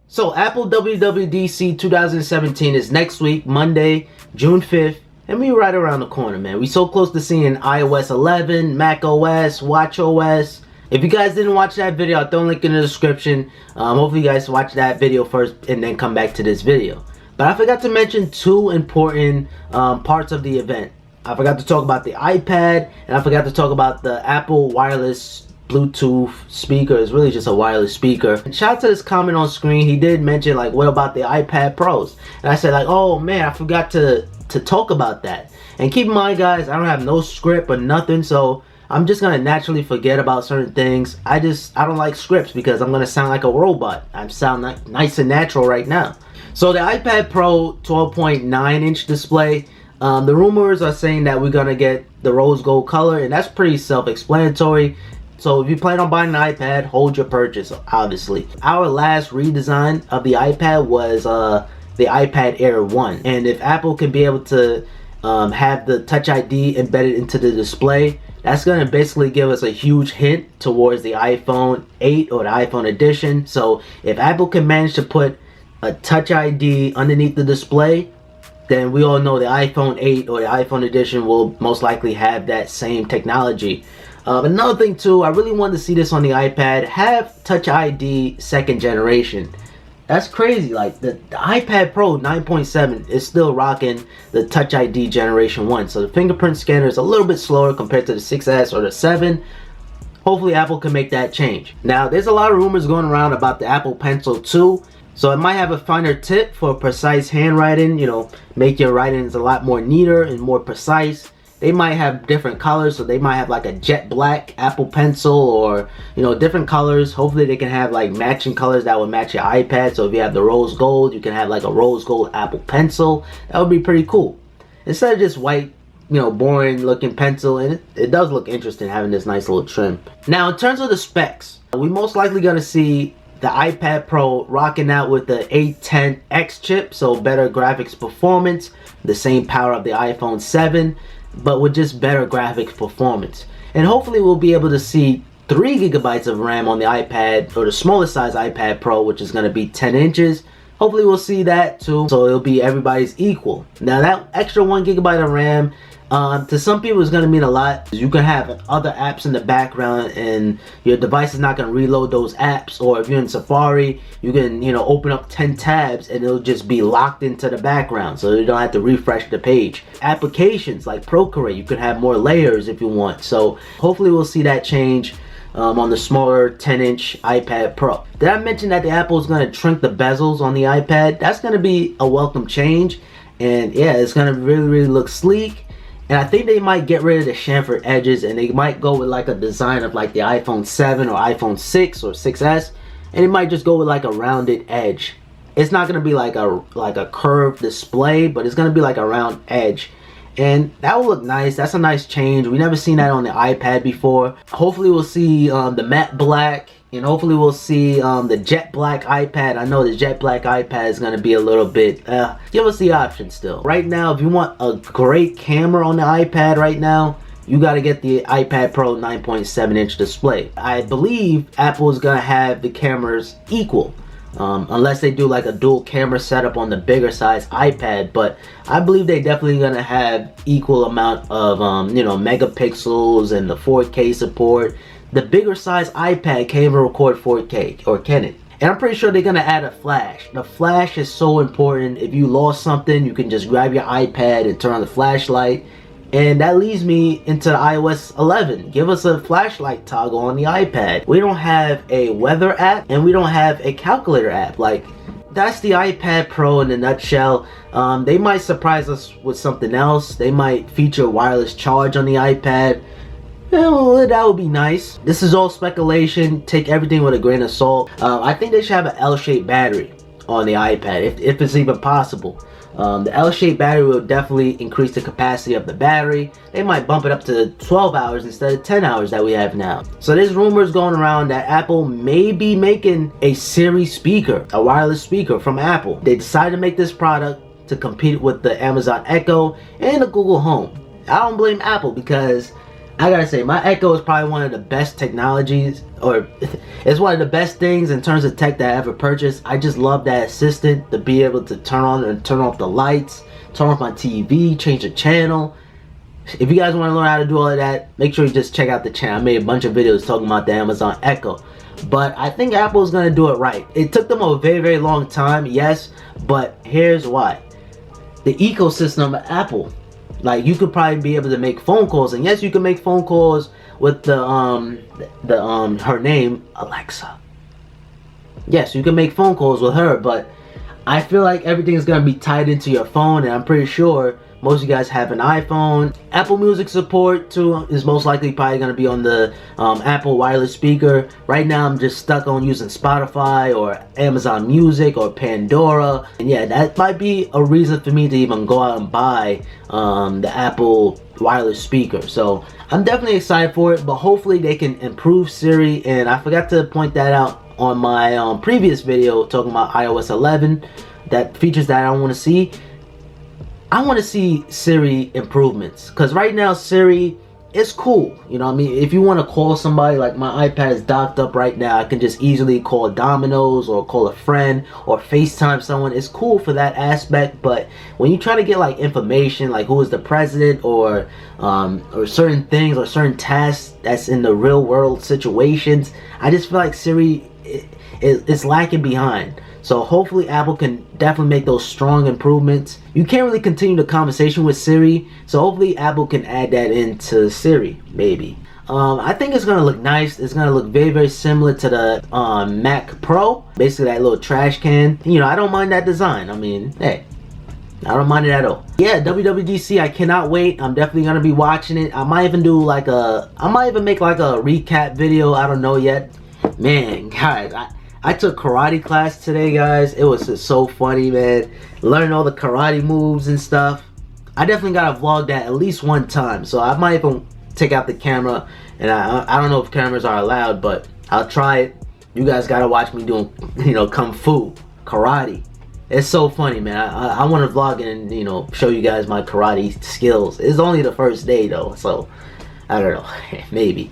So Apple WWDC 2017 is next week, Monday, June 5th. And we right around the corner, man. We so close to seeing iOS 11, Mac OS, Watch OS. If you guys didn't watch that video, I'll throw a link in the description. Hopefully you guys watch that video first and then come back to this video. But I forgot to mention two important parts of the event. I forgot to talk about the iPad, and I forgot to talk about the Apple Wireless Bluetooth speaker. It's really just a wireless speaker. And shout out to this comment on screen. He did mention, like, what about the iPad Pros? And I said, like, oh man, I forgot to talk about that. And keep in mind, guys, I don't have no script or nothing, so I'm just gonna naturally forget about certain things. I don't like scripts because I'm gonna sound like a robot. I sound like nice and natural right now. So the iPad Pro 12.9-inch display, the rumors are saying that we're gonna get the rose gold color, and that's pretty self-explanatory. So if you plan on buying an iPad, hold your purchase, obviously. Our last redesign of the iPad was the iPad Air 1. And if Apple can be able to have the Touch ID embedded into the display, that's going to basically give us a huge hint towards the iPhone 8 or the iPhone edition. So if Apple can manage to put a Touch ID underneath the display, then we all know the iPhone 8 or the iPhone edition will most likely have that same technology. Another thing too, I really wanted to see this on the iPad, have Touch ID second generation. That's crazy. Like the iPad Pro 9.7 is still rocking the Touch ID generation 1. So the fingerprint scanner is a little bit slower compared to the 6S or the 7. Hopefully Apple can make that change. Now there's a lot of rumors going around about the Apple Pencil 2. So it might have a finer tip for precise handwriting, you know, make your writings a lot more neater and more precise. They might have different colors, so they might have like a jet black Apple Pencil, or, you know, different colors. Hopefully they can have like matching colors that will match your iPad. So if you have the rose gold, you can have like a rose gold Apple Pencil. That would be pretty cool. Instead of just white, you know, boring looking pencil. And it does look interesting having this nice little trim. Now in terms of the specs, we most likely gonna see the iPad Pro rocking out with the A10X chip, so better graphics performance, the same power of the iPhone 7, but with just better graphics performance. And hopefully we'll be able to see 3 GB of RAM on the iPad, or the smallest size iPad Pro, which is going to be 10 inches. Hopefully we'll see that too, so it'll be everybody's equal. Now that extra 1 GB of RAM, to some people it's going to mean a lot. You can have other apps in the background and your device is not going to reload those apps. Or if you're in Safari, you can, you know, open up 10 tabs and it'll just be locked into the background, so you don't have to refresh the page. Applications like Procreate, you can have more layers if you want. So hopefully we'll see that change on the smaller 10-inch iPad Pro. Did I mention that the Apple is going to shrink the bezels on the iPad? That's going to be a welcome change, and yeah, it's going to really look sleek. And I think they might get rid of the chamfered edges, and they might go with like a design of like the iPhone 7 or iPhone 6 or 6S, and it might just go with like a rounded edge. It's not gonna be like a curved display, but it's gonna be like a round edge, and that will look nice. That's a nice change. We never seen that on the iPad before. Hopefully we'll see the matte black, and hopefully we'll see the jet black iPad. I know the jet black iPad is gonna be a little bit, give us the option still. Right now, if you want a great camera on the iPad right now, you gotta get the iPad Pro 9.7-inch display. I believe Apple is gonna have the cameras equal, unless they do like a dual camera setup on the bigger size iPad. But I believe they definitely gonna have equal amount of you know, megapixels and the 4K support. The bigger size iPad can't even record 4K, or can it? And I'm pretty sure they're gonna add a flash. The flash is so important. If you lost something, you can just grab your iPad and turn on the flashlight. And that leads me into the iOS 11. Give us a flashlight toggle on the iPad. We don't have a weather app, and we don't have a calculator app. Like, that's the iPad Pro in a nutshell. They might surprise us with something else. They might feature wireless charge on the iPad. Well, that would be nice. This is all speculation. Take everything with a grain of salt. I think they should have an L-shaped battery on the iPad, if it's even possible. The L-shaped battery will definitely increase the capacity of the battery. They might bump it up to 12 hours instead of 10 hours that we have now. So there's rumors going around that Apple may be making a Siri speaker, a wireless speaker from Apple. They decided to make this product to compete with the Amazon Echo and the Google Home. I don't blame Apple, because I gotta say, my Echo is probably one of the best technologies, or it's one of the best things in terms of tech that I ever purchased. I just love that assistant to be able to turn on and turn off the lights, turn off my TV, change the channel. If you guys want to learn how to do all of that, make sure you just check out the channel. I made a bunch of videos talking about the Amazon Echo. But I think Apple's gonna do it right. It took them a very, very long time, yes, but here's why. The ecosystem of Apple. Like, you could probably be able to make phone calls, and yes, you can make phone calls with her name, Alexa. Yes, you can make phone calls with her, but I feel like everything is gonna be tied into your phone, and I'm pretty sure most of you guys have an iPhone. Apple Music support too is most likely probably going to be on the Apple Wireless Speaker. Right now I'm just stuck on using Spotify or Amazon Music or Pandora. And yeah, that might be a reason for me to even go out and buy the Apple Wireless Speaker. So I'm definitely excited for it, but hopefully they can improve Siri. And I forgot to point that out on my previous video talking about iOS 11, that features that I don't want to see. I want to see Siri improvements, because right now Siri is cool, you know what I mean? If you want to call somebody, like my iPad is docked up right now, I can just easily call Domino's or call a friend or FaceTime someone. It's cool for that aspect, but when you try to get like information, like who is the president, or certain things or certain tasks that's in the real world situations, I just feel like Siri is lacking behind. So hopefully Apple can definitely make those strong improvements. You can't really continue the conversation with Siri, so hopefully Apple can add that into Siri, maybe. I think it's gonna look nice. It's gonna look very, very similar to the Mac Pro. Basically that little trash can. You know, I don't mind that design. I mean, hey, I don't mind it at all. Yeah, WWDC, I cannot wait. I'm definitely gonna be watching it. I might even do like I might even make like a recap video. I don't know yet. Man, guys, I took karate class today, guys. It was just so funny, man. Learning all the karate moves and stuff. I definitely gotta vlog that at least one time. So I might even take out the camera. And I don't know if cameras are allowed, but I'll try it. You guys gotta watch me doing, you know, kung fu, karate. It's so funny, man. I want to vlog and, you know, show you guys my karate skills. It's only the first day, though. So, I don't know. Maybe.